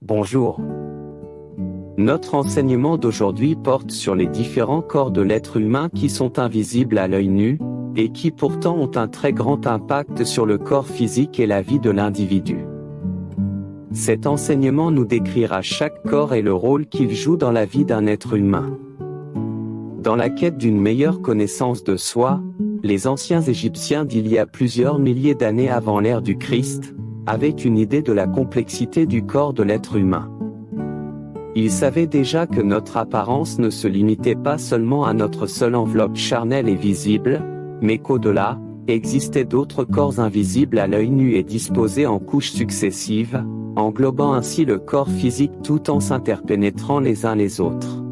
Bonjour. Notre enseignement d'aujourd'hui porte sur les différents corps de l'être humain qui sont invisibles à l'œil nu, et qui pourtant ont un très grand impact sur le corps physique et la vie de l'individu. Cet enseignement nous décrira chaque corps et le rôle qu'il joue dans la vie d'un être humain. Dans la quête d'une meilleure connaissance de soi, les anciens Égyptiens d'il y a plusieurs milliers d'années avant l'ère du Christ, avaient une idée de la complexité du corps de l'être humain. Ils savaient déjà que notre apparence ne se limitait pas seulement à notre seule enveloppe charnelle et visible, mais qu'au-delà, existaient d'autres corps invisibles à l'œil nu et disposés en couches successives, englobant ainsi le corps physique tout en s'interpénétrant les uns les autres.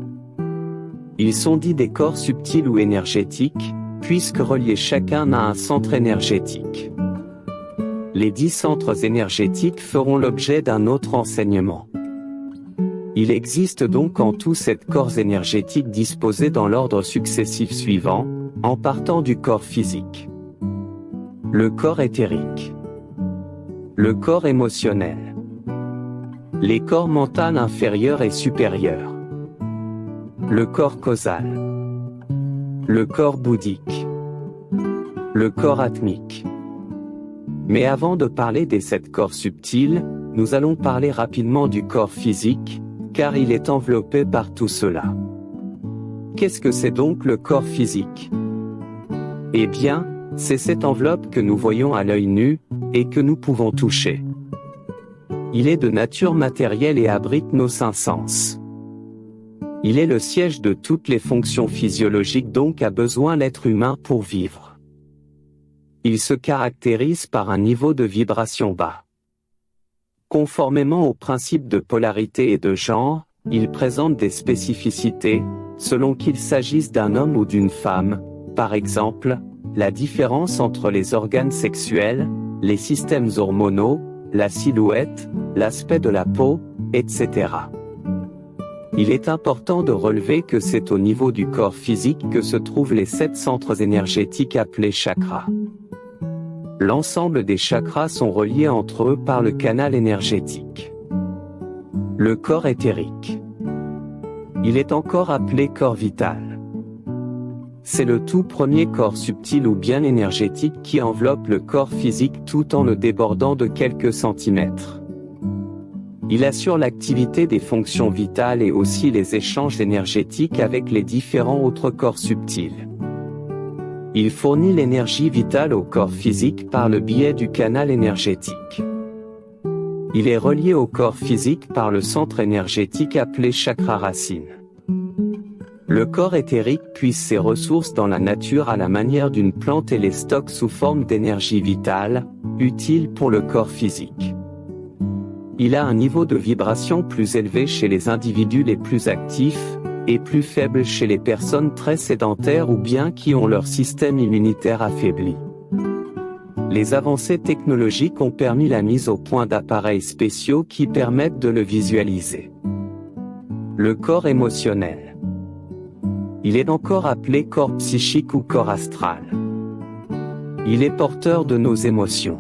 Ils sont dits des corps subtils ou énergétiques, puisque reliés chacun à un centre énergétique. Les 10 centres énergétiques feront l'objet d'un autre enseignement. Il existe donc en tout 7 corps énergétiques disposés dans l'ordre successif suivant, en partant du corps physique. Le corps éthérique. Le corps émotionnel. Les corps mental inférieur et supérieur. Le corps causal. Le corps bouddhique. Le corps atmique. Mais avant de parler des 7 corps subtils, nous allons parler rapidement du corps physique, car il est enveloppé par tout cela. Qu'est-ce que c'est donc le corps physique? Eh bien, c'est cette enveloppe que nous voyons à l'œil nu, et que nous pouvons toucher. Il est de nature matérielle et abrite nos 5 sens. Il est le siège de toutes les fonctions physiologiques dont a besoin l'être humain pour vivre. Il se caractérise par un niveau de vibration bas. Conformément aux principes de polarité et de genre, il présente des spécificités, selon qu'il s'agisse d'un homme ou d'une femme, par exemple, la différence entre les organes sexuels, les systèmes hormonaux, la silhouette, l'aspect de la peau, etc. Il est important de relever que c'est au niveau du corps physique que se trouvent les 7 centres énergétiques appelés chakras. L'ensemble des chakras sont reliés entre eux par le canal énergétique. Le corps éthérique. Il est encore appelé corps vital. C'est le tout premier corps subtil ou bien énergétique qui enveloppe le corps physique tout en le débordant de quelques centimètres. Il assure l'activité des fonctions vitales et aussi les échanges énergétiques avec les différents autres corps subtils. Il fournit l'énergie vitale au corps physique par le biais du canal énergétique. Il est relié au corps physique par le centre énergétique appelé chakra racine. Le corps éthérique puise ses ressources dans la nature à la manière d'une plante et les stocke sous forme d'énergie vitale, utile pour le corps physique. Il a un niveau de vibration plus élevé chez les individus les plus actifs, et plus faible chez les personnes très sédentaires ou bien qui ont leur système immunitaire affaibli. Les avancées technologiques ont permis la mise au point d'appareils spéciaux qui permettent de le visualiser. Le corps émotionnel. Il est encore appelé corps psychique ou corps astral. Il est porteur de nos émotions.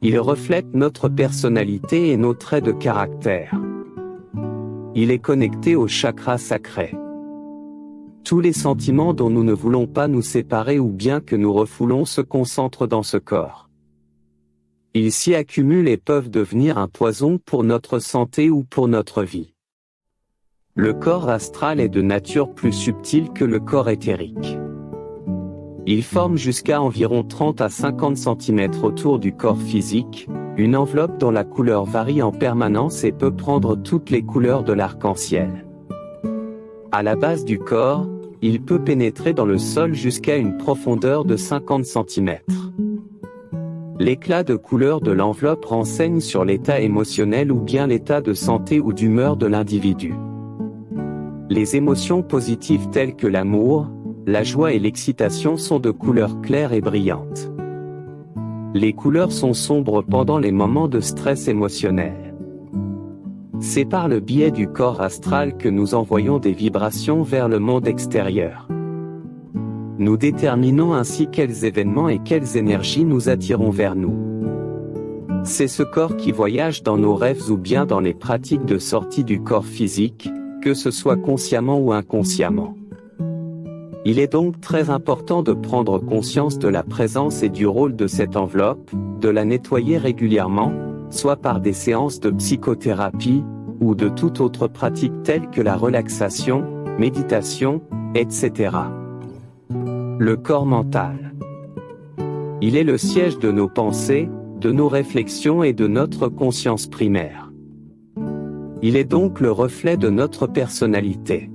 Il reflète notre personnalité et nos traits de caractère. Il est connecté au chakra sacré. Tous les sentiments dont nous ne voulons pas nous séparer ou bien que nous refoulons se concentrent dans ce corps. Ils s'y accumulent et peuvent devenir un poison pour notre santé ou pour notre vie. Le corps astral est de nature plus subtile que le corps éthérique. Il forme jusqu'à environ 30 à 50 cm autour du corps physique, une enveloppe dont la couleur varie en permanence et peut prendre toutes les couleurs de l'arc-en-ciel. À la base du corps, il peut pénétrer dans le sol jusqu'à une profondeur de 50 cm. L'éclat de couleur de l'enveloppe renseigne sur l'état émotionnel ou bien l'état de santé ou d'humeur de l'individu. Les émotions positives telles que l'amour, la joie et l'excitation sont de couleur claire et brillante. Les couleurs sont sombres pendant les moments de stress émotionnel. C'est par le biais du corps astral que nous envoyons des vibrations vers le monde extérieur. Nous déterminons ainsi quels événements et quelles énergies nous attirons vers nous. C'est ce corps qui voyage dans nos rêves ou bien dans les pratiques de sortie du corps physique, que ce soit consciemment ou inconsciemment. Il est donc très important de prendre conscience de la présence et du rôle de cette enveloppe, de la nettoyer régulièrement, soit par des séances de psychothérapie, ou de toute autre pratique telle que la relaxation, méditation, etc. Le corps mental. Il est le siège de nos pensées, de nos réflexions et de notre conscience primaire. Il est donc le reflet de notre personnalité.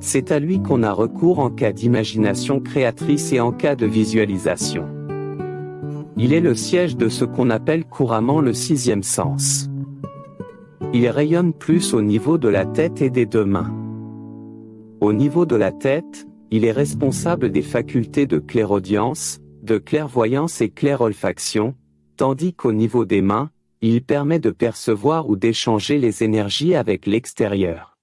C'est à lui qu'on a recours en cas d'imagination créatrice et en cas de visualisation. Il est le siège de ce qu'on appelle couramment le sixième sens. Il rayonne plus au niveau de la tête et des deux mains. Au niveau de la tête, il est responsable des facultés de clairaudience, de clairvoyance et clairolfaction, tandis qu'au niveau des mains, il permet de percevoir ou d'échanger les énergies avec l'extérieur.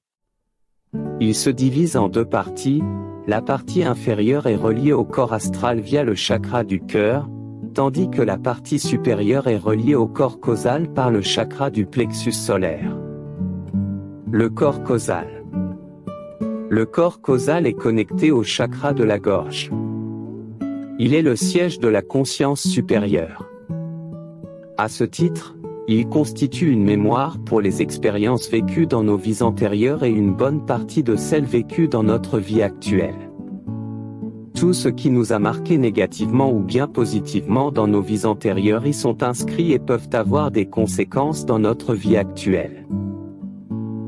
Il se divise en deux parties, la partie inférieure est reliée au corps astral via le chakra du cœur, tandis que la partie supérieure est reliée au corps causal par le chakra du plexus solaire. Le corps causal. Le corps causal est connecté au chakra de la gorge. Il est le siège de la conscience supérieure. À ce titre, il constitue une mémoire pour les expériences vécues dans nos vies antérieures et une bonne partie de celles vécues dans notre vie actuelle. Tout ce qui nous a marqué négativement ou bien positivement dans nos vies antérieures y sont inscrits et peuvent avoir des conséquences dans notre vie actuelle.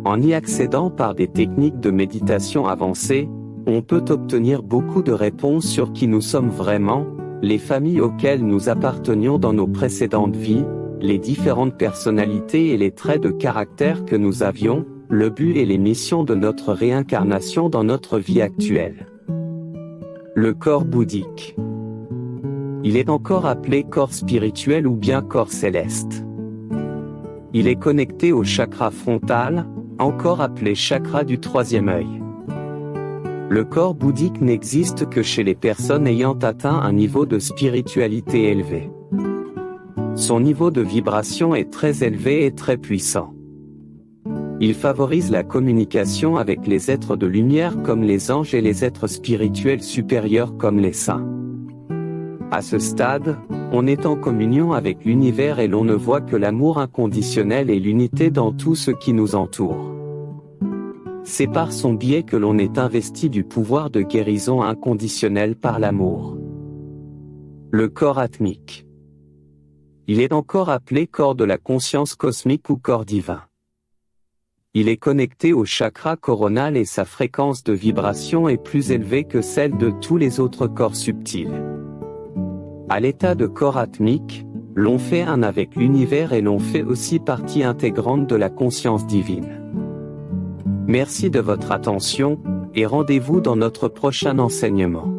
En y accédant par des techniques de méditation avancées, on peut obtenir beaucoup de réponses sur qui nous sommes vraiment, les familles auxquelles nous appartenions dans nos précédentes vies, les différentes personnalités et les traits de caractère que nous avions, le but et les missions de notre réincarnation dans notre vie actuelle. Le corps bouddhique. Il est encore appelé corps spirituel ou bien corps céleste. Il est connecté au chakra frontal, encore appelé chakra du troisième œil. Le corps bouddhique n'existe que chez les personnes ayant atteint un niveau de spiritualité élevé. Son niveau de vibration est très élevé et très puissant. Il favorise la communication avec les êtres de lumière comme les anges et les êtres spirituels supérieurs comme les saints. À ce stade, on est en communion avec l'univers et l'on ne voit que l'amour inconditionnel et l'unité dans tout ce qui nous entoure. C'est par son biais que l'on est investi du pouvoir de guérison inconditionnelle par l'amour. Le corps atmique. Il est encore appelé corps de la conscience cosmique ou corps divin. Il est connecté au chakra coronal et sa fréquence de vibration est plus élevée que celle de tous les autres corps subtils. À l'état de corps atmique, l'on fait un avec l'univers et l'on fait aussi partie intégrante de la conscience divine. Merci de votre attention, et rendez-vous dans notre prochain enseignement.